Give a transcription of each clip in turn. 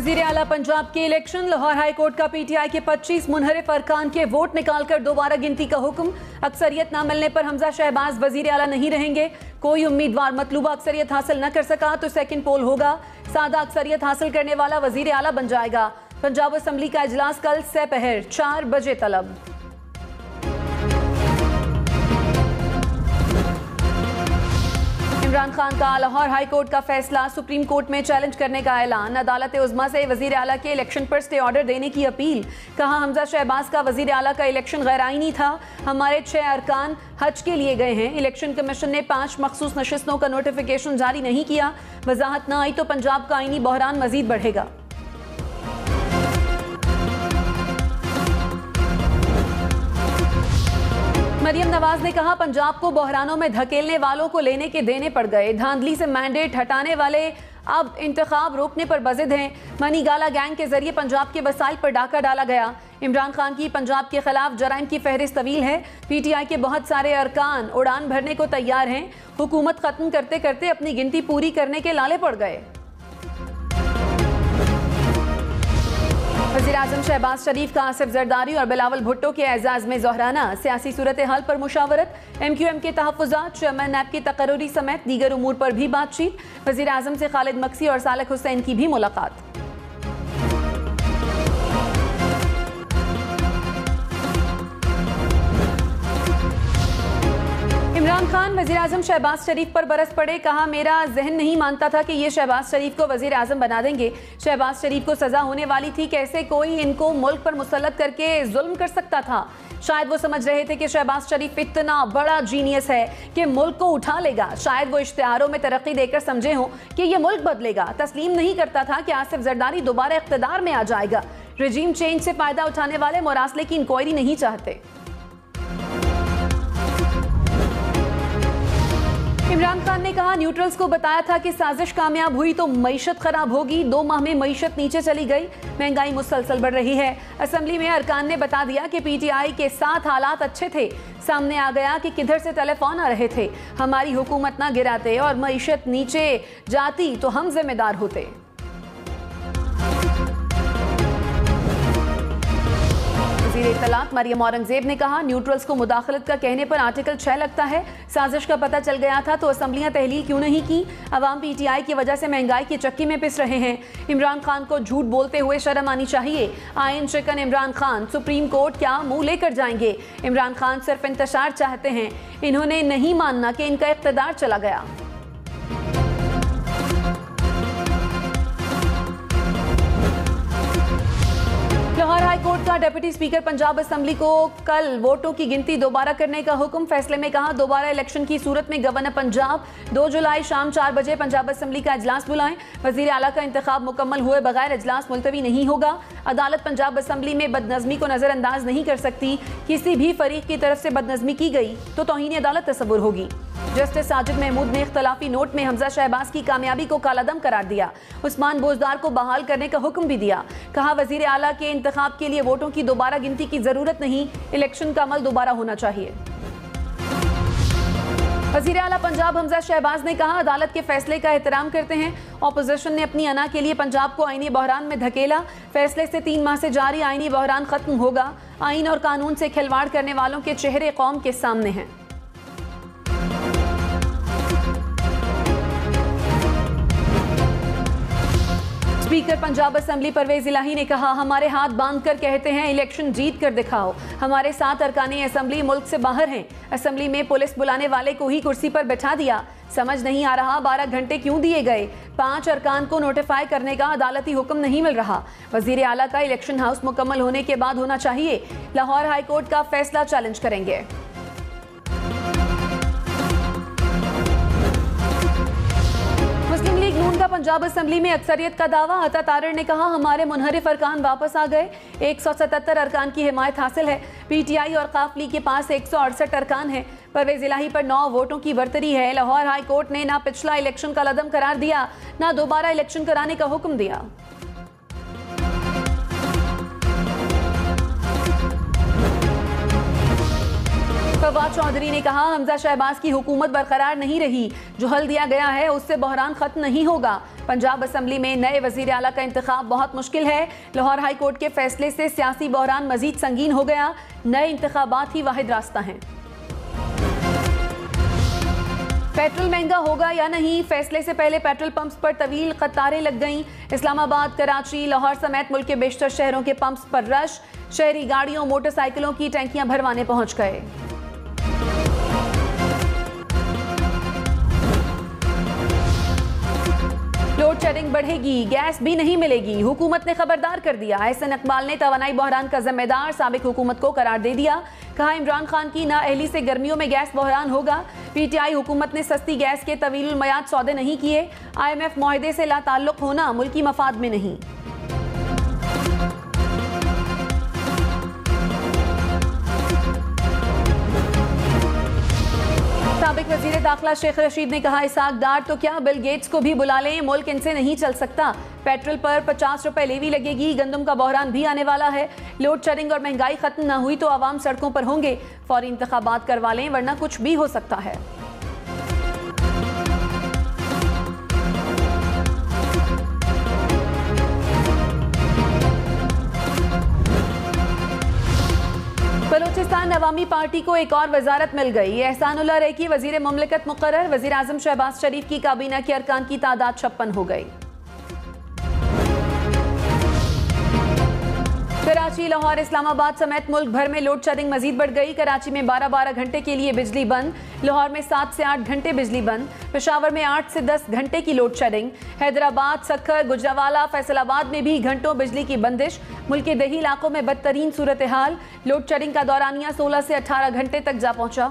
वजीर आला पंजाब के इलेक्शन। लाहौर हाई कोर्ट का पीटीआई के 25 मुनहरिफ अरकान के वोट निकालकर दोबारा गिनती का हुक्म। अक्सरियत न मिलने पर हमजा शहबाज वजीर आला नहीं रहेंगे। कोई उम्मीदवार मतलूबा अक्सरियत हासिल न कर सका तो सेकंड पोल होगा। सादा अक्सरियत हासिल करने वाला वजीर आला बन जाएगा। पंजाब असम्बली का इजलास कल सपहर 4 बजे तलब। इमरान खान का लाहौर हाई कोर्ट का फैसला सुप्रीम कोर्ट में चैलेंज करने का ऐलान। अदालत उज़्मा से वजीर आला के इलेक्शन पर स्टे ऑर्डर देने की अपील। कहा हमजा शहबाज का वजीर आला का इलेक्शन गैर आईनी था। हमारे 6 अरकान हज के लिए गए हैं। इलेक्शन कमीशन ने 5 मखसूस नशिस्तों का नोटिफिकेशन जारी नहीं किया। वजाहत न आई तो पंजाब का आईनी बहरान मजीद बढ़ेगा। मरियम नवाज ने कहा पंजाब को बहरानों में धकेलने वालों को लेने के देने पड़ गए। धांधली से मैंडेट हटाने वाले अब इंतखाब रोकने पर बजिद हैं। मनी गाला गैंग के जरिए पंजाब के वसाइल पर डाका डाला गया। इमरान खान की पंजाब के खिलाफ जराइम की फहरिस्त तवील है। पीटीआई के बहुत सारे अरकान उड़ान भरने को तैयार हैं। हुकूमत खत्म करते करते अपनी गिनती पूरी करने के लाले पड़ गए। वज़ीर आज़म शहबाज शरीफ का आसिफ जरदारी और बिलावल भुट्टो के एजाज में जोहराना। सियासी सूरत हाल पर मुशावरत। MQM के तहफ़्फ़ुज़ात, चेयरमैन नैब की तकर्री समेत दीगर उमूर पर भी बातचीत। वज़ीर आज़म से खालिद मक्सी और सालिक हुसैन की भी मुलाकात। इमरान खान वज़ीर आज़म शहबाज शरीफ पर बरस पड़े। कहा मेरा जहन नहीं मानता था कि ये शहबाज शरीफ को वज़ीर आज़म बना देंगे। शहबाज शरीफ को सज़ा होने वाली थी। कैसे कोई इनको मुल्क पर मुसल्लत करके जुल्म कर सकता था। शायद वो समझ रहे थे कि शहबाज शरीफ इतना बड़ा जीनियस है कि मुल्क को उठा लेगा। शायद वो इश्तिहारों में तरक्की देकर समझे हों कि ये मुल्क बदलेगा। तस्लीम नहीं करता था कि आसिफ जरदारी दोबारा इख्तिदार में आ जाएगा। रजीम चेंज से फायदा उठाने वाले मुरासले की इंक्वायरी नहीं चाहते। इमरान खान ने कहा न्यूट्रल्स को बताया था कि साजिश कामयाब हुई तो मईशत खराब होगी। 2 माह में मईशत नीचे चली गई। महंगाई मुसलसल बढ़ रही है। असेंबली में अरकान ने बता दिया कि पीटीआई के साथ हालात अच्छे थे। सामने आ गया कि किधर से टेलीफोन आ रहे थे। हमारी हुकूमत ना गिराते और मईशत नीचे जाती तो हम जिम्मेदार होते। इत्तलात मरियम औरंगजेब ने कहा न्यूट्रल्स को मुदाखलत का कहने पर आर्टिकल 6 लगता है। साजिश का पता चल गया था तो असम्बलियां तहलील क्यों नहीं की। अवाम पीटीआई की वजह से महंगाई की चक्की में पिस रहे हैं। इमरान खान को झूठ बोलते हुए शर्म आनी चाहिए। आयन शिकन इमरान खान सुप्रीम कोर्ट क्या मुंह लेकर जाएंगे। इमरान खान सिर्फ इंतशार चाहते हैं। इन्होंने नहीं मानना कि इनका इख्तिदार चला गया। लाहौर हाई कोर्ट का डिप्टी स्पीकर पंजाब असम्बली को कल वोटों की गिनती दोबारा करने का हुक्म। फैसले में कहा दोबारा इलेक्शन की सूरत में गवर्नर पंजाब 2 जुलाई शाम 4 बजे पंजाब असम्बली का इजलास बुलाएं। वजीर आला का इंतखाब मुकम्मल हुए बगैर इजलास मुलतवी नहीं होगा। अदालत पंजाब असम्बली में बदनज़मी को नजरअंदाज नहीं कर सकती। किसी भी फरीक की तरफ से बदनज़मी की गई तो तौहीन अदालत तस्वुर होगी। जस्टिस साजिद महमूद ने इख्तलाफी नोट में हमजा शहबाज की कामयाबी को कालादम करार दिया। उस्मान बोजदार को बहाल करने का हुक्म भी दिया। कहा वजीर आला के इंतखाब के लिए वोटों की दोबारा गिनती की जरूरत नहीं। इलेक्शन का अमल दोबारा होना चाहिए। वजीर आला पंजाब हमजा शहबाज ने कहा अदालत के फैसले का एहतराम करते हैं। ऑपोजिशन ने अपनी अना के लिए पंजाब को आईनी बहरान में धकेला। फैसले से 3 माह से जारी आईनी बहरान खत्म होगा। आईन और कानून से खिलवाड़ करने वालों के चेहरे कौम के सामने हैं। स्पीकर पंजाब असम्बली परवेज इलाही ने कहा हमारे हाथ बांधकर कहते हैं इलेक्शन जीत कर दिखाओ। हमारे 7 अरकाने असम्बली मुल्क से बाहर हैं। असम्बली में पुलिस बुलाने वाले को ही कुर्सी पर बैठा दिया। समझ नहीं आ रहा 12 घंटे क्यों दिए गए। 5 अरकान को नोटिफाई करने का अदालती हुक्म नहीं मिल रहा। वजीर आला का इलेक्शन हाउस मुकम्मल होने के बाद होना चाहिए। लाहौर हाई कोर्ट का फैसला चैलेंज करेंगे। मुस्लिम लीग नून का पंजाब असम्बली में अक्सरियत का दावा। अता तारिर ने कहा हमारे मुनहरिफ अरकान वापस आ गए। 177 अरकान की हिमायत हासिल है। पीटीआई और काफ लीग के पास 168 अरकान है। परवेज इलाही पर 9 वोटों की बरतरी है। लाहौर हाई कोर्ट ने ना पिछला इलेक्शन का लदम करार दिया ना दोबारा इलेक्शन कराने का हुक्म दिया। फवाद चौधरी ने कहा, हमजा शहबाज की हुकूमत बरकरार नहीं रही, जो हल दिया गया है उससे बहरान खत्म नहीं होगा। पंजाब असम्बली में नए वजीर आला का इंतखाब बहुत मुश्किल है। लाहौर हाई कोर्ट के फैसले से सियासी बहरान मजीद संगीन हो गया। नए इंतखाबात ही वाहिद रास्ता हैं। पेट्रोल महंगा होगा या नहीं, फैसले से पहले पेट्रोल पंप्स पर तवील कतारें लग गईं। इस्लामाबाद, कराची, लाहौर समेत मुल्क के बेशतर शहरों के पंप्स पर रश। शहरी गाड़ियों, मोटरसाइकिलों की टैंकियां भरवाने पहुंच गए। लोड शेडिंग बढ़ेगी, गैस भी नहीं मिलेगी, हुकूमत ने खबरदार कर दिया। एहसन इकबाल ने तवानाई बहरान का जिम्मेदार साबिक हुकूमत को करार दे दिया। कहा, इमरान खान की नाअहली से गर्मियों में गैस बहरान होगा। पीटीआई हुकूमत ने सस्ती गैस के तवील मयाद सौदे नहीं किए। IMF मुआहदे से लाताल्लुक होना मुल्की मफाद में नहीं। साबिक वजीर दाखिला शेख रशीद ने कहा, इसहाक डार तो क्या, बिल गेट्स को भी बुला लें, मुल्क इनसे नहीं चल सकता। पेट्रोल पर 50 रुपए लेवी लगेगी। गंदम का बहरान भी आने वाला है। लोड शेडिंग और महंगाई खत्म ना हुई तो आवाम सड़कों पर होंगे। फौरी इंतखाबात करवा लें वरना कुछ भी हो सकता है। बलूचिस्तान अवामी पार्टी को एक और वजारत मिल गई। एहसानुल्लाह रैकी वजीर मुमलिकत मुकर्रर। वजीर आजम शहबाज शरीफ की काबीना के अरकान की तादाद 56 हो गई। कराची, लाहौर, इस्लामाबाद समेत मुल्क भर में लोड शेडिंग मजीद बढ़ गई। कराची में 12-12 घंटे के लिए बिजली बंद। लाहौर में 7 से 8 घंटे बिजली बंद। पेशावर में 8 से 10 घंटे की लोड शेडिंग। हैदराबाद, सक्खर, गुजरावाला, फैसलाबाद में भी घंटों बिजली की बंदिश। मुल्क के दही इलाकों में बदतरीन सूरत हाल। लोड शेडिंग का दौरानिया 16 से 18 घंटे तक जा पहुंचा।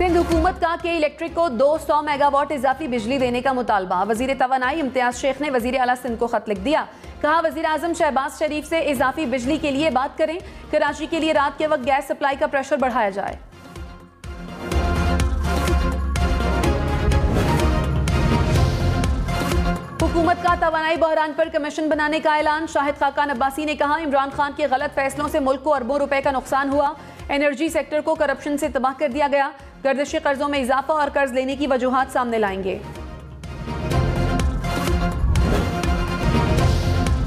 सिंध हुकूमत का के इलेक्ट्रिक को 200 मेगावाट इजाफी बिजली देने का मुतालबा। वजीर तवानाई इम्तियाज शेख ने वजीर आला सिंध को खत लिख दिया। कहा, वजीर आजम शहबाज शरीफ से इजाफी बिजली के लिए बात करें। कराची के लिए रात के वक्त गैस सप्लाई का प्रेशर बढ़ाया जाए। हुकूमत का तवानाई बहरान पर कमीशन बनाने का ऐलान। शाहिद खाकान अब्बासी ने कहा, इमरान खान के गलत फैसलों से मुल्क को अरबों रुपए का नुकसान हुआ। एनर्जी सेक्टर को करप्शन से तबाह कर दिया गया। गर्दिशी कर्जों में इजाफा और कर्ज लेने की वजूहात सामने लाएंगे।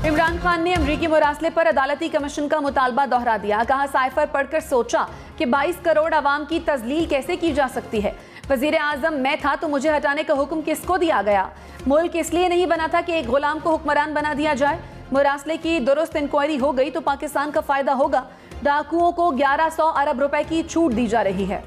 इमरान खान ने अमरीकी मुरासले पर अदालती कमीशन का मुतालबा दोहरा दिया। कहा, साइफर पढ़कर सोचा कि 22 करोड़ आवाम की तजलील कैसे की जा सकती है। वजीर आजम मैं था तो मुझे हटाने का हुक्म किसको दिया गया? मुल्क इसलिए नहीं बना था कि एक गुलाम को हुक्मरान बना दिया जाए। मुरासले की दुरुस्त इंक्वायरी हो गई तो पाकिस्तान का फायदा होगा। डाकुओं को 1100 अरब रुपए की छूट दी जा रही है।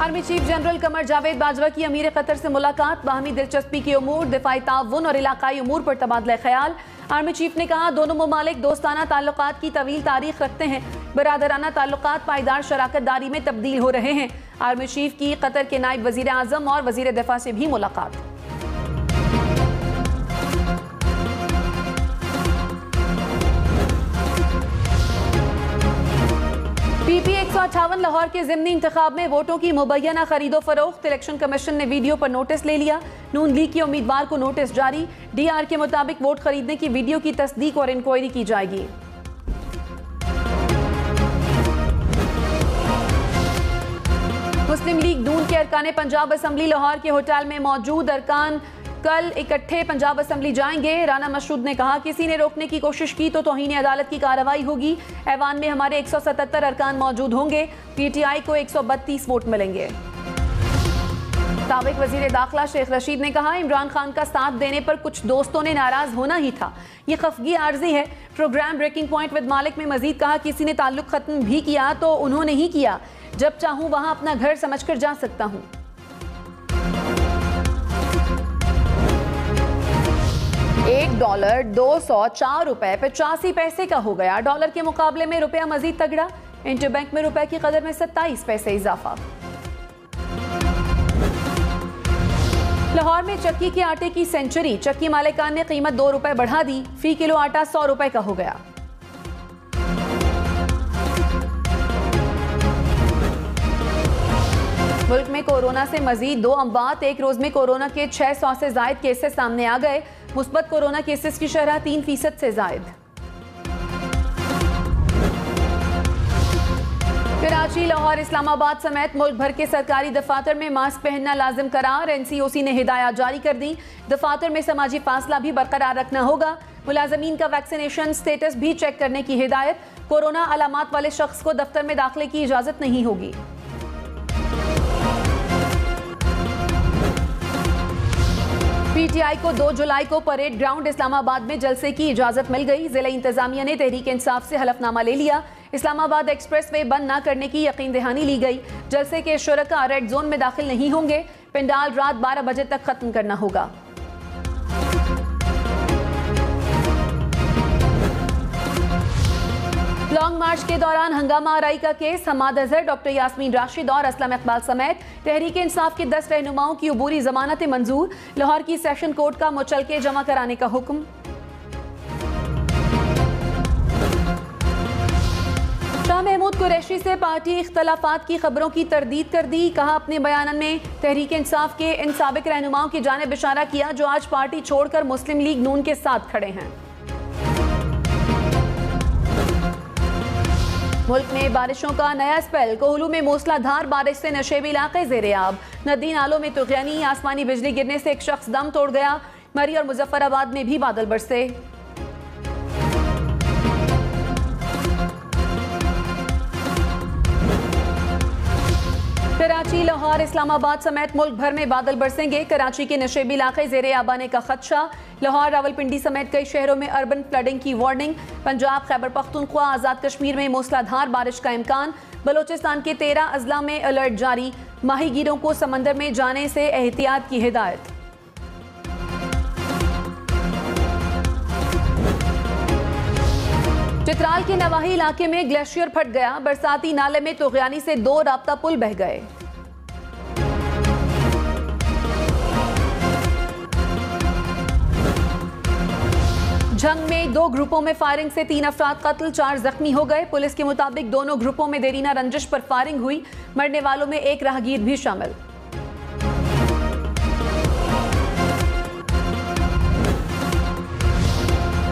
Army chief general Qamar Javed Bajwa की अमीर कतर से मुलाकात। बाहमी दिलचस्पी के उमूर, दिफाई ताउन और इलाकाई उमूर पर तबादला ख्याल। आर्मी चीफ ने कहा, दोनों ममालिक दोस्ताना ताल्लुकात की तवील तारीख रखते हैं। बरादराना ताल्लुकात पायदार शराकत दारी में तब्दील हो रहे हैं। आर्मी चीफ की कतर के नायब वजीर आजम और वजीर दिफा से भी मुलाकात। PP 158 लाहौर के ज़िमनी इंतखाब में वोटों की मुबैना खरीदो फरोख्त। इलेक्शन कमीशन ने वीडियो पर नोटिस ले लिया। नून लीग के उम्मीदवार को नोटिस जारी। DR के मुताबिक वोट खरीदने की वीडियो की तस्दीक और इंक्वायरी की जाएगी। मुस्लिम लीग नून के अरकान पंजाब असम्बली लाहौर के होटल में मौजूद अरकान कल इकट्ठे पंजाब असम्बली जाएंगे। राना मशरूद ने कहा, किसी ने रोकने की कोशिश की तो तौहीन अदालत की कार्रवाई होगी। ऐवान में हमारे 177 अरकान मौजूद होंगे। PTI को 132 वोट मिलेंगे। साबिक वजीर दाखिला शेख रशीद ने कहा, इमरान खान का साथ देने पर कुछ दोस्तों ने नाराज होना ही था। ये खफगी आर्जी है। प्रोग्राम ब्रेकिंग पॉइंट विद मालिक में मजीद कहा, किसी ने ताल्लुक खत्म भी किया तो उन्होंने ही किया। जब चाहूं वहां अपना घर समझकर जा सकता हूं। $1 204 रुपए 85 पैसे का हो गया। डॉलर के मुकाबले में रुपया मजीद तगड़ा। इंटरबैंक में रुपए की कदर में 27 पैसे इजाफा। लाहौर में चक्की के आटे की सेंचुरी। चक्की मालिकान ने कीमत 2 रुपए बढ़ा दी। फी किलो आटा 100 रुपए का हो गया। मुल्क में कोरोना से मजीद 2 अमवात। एक रोज में कोरोना के 600 से जायद केसेस सामने आ गए। मुस्बत कोरोना केसेस की शरह 3% से जायद। कराची, लाहौर, इस्लामाबाद समेत मुल्क भर के सरकारी दफातर में मास्क पहनना लाजिम करार। NCOC ने हिदायत जारी कर दी। दफातर में समाजी फासला भी बरकरार रखना होगा। मुलाजमीन का वैक्सीनेशन स्टेटस भी चेक करने की हिदायत। कोरोना अलामात वाले शख्स को दफ्तर में दाखिले की इजाजत नहीं होगी। PTI को 2 जुलाई को परेड ग्राउंड इस्लामाबाद में जलसे की इजाजत मिल गई। जिला इंतजामिया ने तहरीक इंसाफ से हलफनामा ले लिया। इस्लामाबाद एक्सप्रेसवे बंद न करने की यकीन दहानी ली गई। जलसे के शुरका रेड जोन में दाखिल नहीं होंगे। पंडाल रात 12 बजे तक खत्म करना होगा। लॉन्ग मार्च के दौरान हंगामा आराई का केस। हमाद अजहर, डॉक्टर यास्मीन राशिद और असलम इकबाल समेत तहरीक इंसाफ के 10 रहनुमाओं की अबूरी जमानतें मंजूर। लाहौर की सेशन कोर्ट का मुचलके जमा कराने का हुक्म। शाह महमूद कुरैशी से पार्टी इख्तलाफात की खबरों की तरदीद कर दी। कहा, अपने बयान में तहरीक इंसाफ के इन साबिक रहनुमाओं की जानिब इशारा किया जो आज पार्टी छोड़कर मुस्लिम लीग नून के साथ खड़े हैं। मुल्क में बारिशों का नया स्पेल। कोहलू में मूसलाधार बारिश से नशेबी इलाके ज़ेर-ए-आब। नदी नालों में तुग़यानी। आसमानी बिजली गिरने से एक शख्स दम तोड़ गया। मरी और मुजफ्फराबाद में भी बादल बरसे। कराची, लाहौर, इस्लामाबाद समेत मुल्क भर में बादल बरसेंगे। कराची के नशेबी इलाके ज़ेर-ए-आब आने का खदशा। लाहौर, रावलपिंडी समेत कई शहरों में अर्बन फ्लडिंग की वार्निंग। पंजाब, खैबर पख्तूनख्वा, आज़ाद कश्मीर में मूसलाधार बारिश का इम्कान। बलोचिस्तान के 13 अजला में अलर्ट जारी। माहीगीरों को समंदर में जाने से एहतियात की हिदायत। चित्राल के नवाही इलाके में ग्लेशियर फट गया। बरसाती नाले में तुग़यानी से 2 राब्ता पुल बह गए। जंग में 2 ग्रुपों में फायरिंग से 3 अफराद कत्ल, 4 जख्मी हो गए। पुलिस के मुताबिक दोनों ग्रुपों में देरीना रंजिश पर फायरिंग हुई। मरने वालों में एक राहगीर भी शामिल।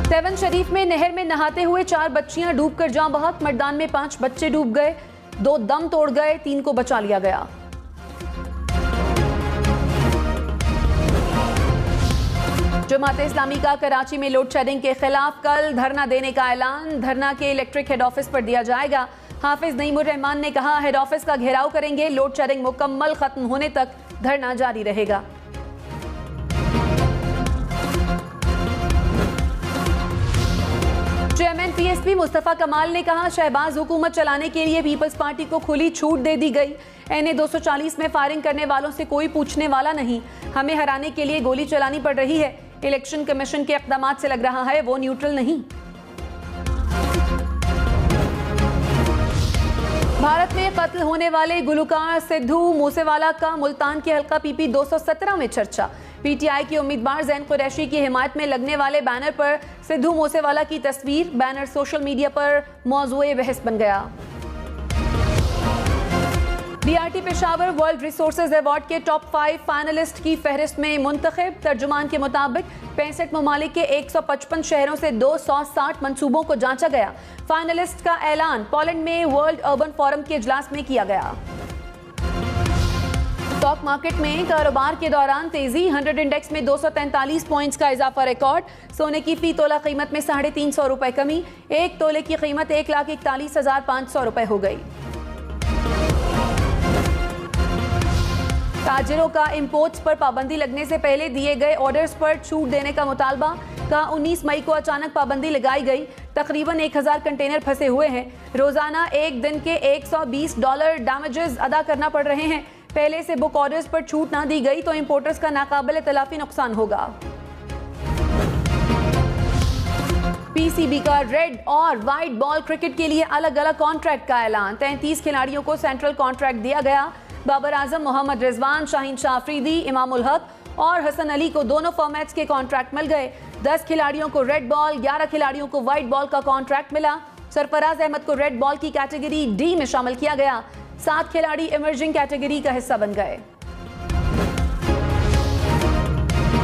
सेवन शरीफ में नहर में नहाते हुए 4 बच्चियां डूबकर जान बहक। मर्दान में 5 बच्चे डूब गए, 2 दम तोड़ गए, 3 को बचा लिया गया। जमात इस्लामी का कराची में लोड शेडिंग के खिलाफ कल धरना देने का ऐलान। धरना के इलेक्ट्रिक हेड ऑफिस पर दिया जाएगा। हाफिज नईमुर रहमान ने कहा, हेड ऑफिस का घेराव करेंगे। लोड शेडिंग मुकम्मल खत्म होने तक धरना जारी रहेगा। चेयरमैन PSP मुस्तफा कमाल ने कहा, शहबाज हुकूमत चलाने के लिए पीपल्स पार्टी को खुली छूट दे दी गई। NA 240 में फायरिंग करने वालों से कोई पूछने वाला नहीं। हमें हराने के लिए गोली चलानी पड़ रही है। इलेक्शन कमीशन के इक़दामात से लग रहा है वो न्यूट्रल नहीं। भारत में कत्ल होने वाले गुलकार सिद्धू मूसेवाला का मुल्तान के हल्का PP 217 में चर्चा। PTI की उम्मीदवार ज़ैन कुरैशी की हिमायत में लगने वाले बैनर पर सिद्धू मूसेवाला की तस्वीर। बैनर सोशल मीडिया पर मौज़ूए बहस बन गया। DRT Peshawar world resources award के टॉप 5 फाइनलिस्ट की फहरिस्त में मुंतखब। तर्जुमान के मुताबिक 65 ममालिक के 155 शहरों से 260 मंसूबों को जांचा गया। फाइनलिस्ट का ऐलान पोलैंड में वर्ल्ड अर्बन फोरम के इजलास में किया गया। स्टॉक मार्केट में कारोबार के दौरान तेजी। 100 इंडेक्स में 243 पॉइंट्स का इजाफा रिकॉर्ड। सोने की फी तोला कीमत में 350 रुपए कमी। 1 तोले की कीमत 1,41,500 रुपए हो गई। ताजिरों का इंपोर्ट्स पर पाबंदी लगने से पहले दिए गए ऑर्डर्स पर छूट देने का मुतालबा का 19 मई को अचानक पाबंदी लगाई गई। तकरीबन 1000 कंटेनर फंसे हुए हैं। रोजाना एक दिन के $120 डैमेजेस अदा करना पड़ रहे हैं। पहले से बुक ऑर्डर्स पर छूट ना दी गई तो इंपोर्टर्स का नाकाबिल तलाफी नुकसान होगा। PCB का रेड और व्हाइट बॉल क्रिकेट के लिए अलग अलग कॉन्ट्रैक्ट का ऐलान। 33 खिलाड़ियों को सेंट्रल कॉन्ट्रैक्ट दिया गया। बाबर आजम, मोहम्मद रिजवान, शाहीन शाह अफरीदी, इमामुल हक और हसन अली को दोनों फॉर्मेट्स के कॉन्ट्रैक्ट मिल गए। 10 खिलाड़ियों को रेड बॉल, 11 खिलाड़ियों को व्हाइट बॉल का कॉन्ट्रैक्ट मिला। सरफराज अहमद को रेड बॉल की कैटेगरी D में शामिल किया गया। 7 खिलाड़ी इमर्जिंग कैटेगरी का हिस्सा बन गए।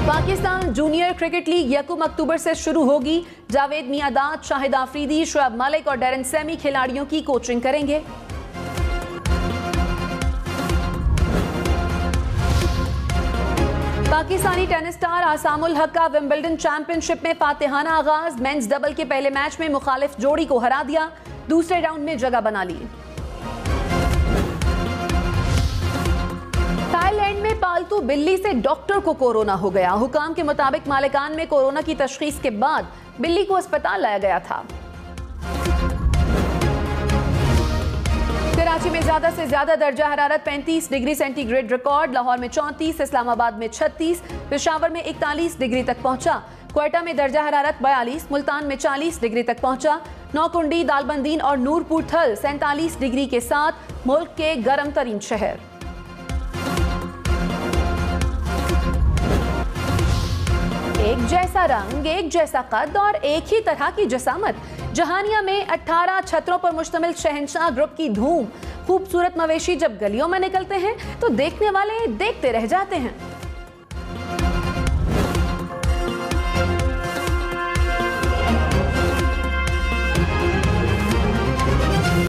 पाकिस्तान जूनियर क्रिकेट लीग 1 अक्टूबर से शुरू होगी। जावेद मियादाद, शाहिद आफरीदी, शुएब मलिक और डैरन सैमी खिलाड़ियों की कोचिंग करेंगे। पाकिस्तानी टेनिस स्टार आसामुल हक का विंबलडन चैंपियनशिप में फातिहाना आगाज। मेंस डबल के पहले मैच में मुखालिफ जोड़ी को हरा दिया, दूसरे राउंड में जगह बना ली। थाईलैंड में पालतू बिल्ली से डॉक्टर को कोरोना हो गया। हुकाम के मुताबिक मालिकान में कोरोना की तशखीस के बाद बिल्ली को अस्पताल लाया गया था। कराची में ज्यादा से ज्यादा दर्जा हरारत 35 डिग्री सेंटीग्रेड रिकॉर्ड। लाहौर में 34, इस्लामाबाद में 36, पेशावर में 41 डिग्री तक पहुंचा। क्वेटा में दर्जा हरारत 42, मुल्तान में 40 डिग्री तक पहुंचा। नौकुंडी, दालबंदीन और नूरपुर थल 47 डिग्री के साथ मुल्क के गर्म तरीन शहर। एक जैसा रंग, एक जैसा कद और एक ही तरह की जसामत। जहानिया में 18 छतरों पर मुश्तमिल शहंशाह ग्रुप की धूम। खूबसूरत मवेशी जब गलियों में निकलते हैं तो देखने वाले देखते रह जाते हैं।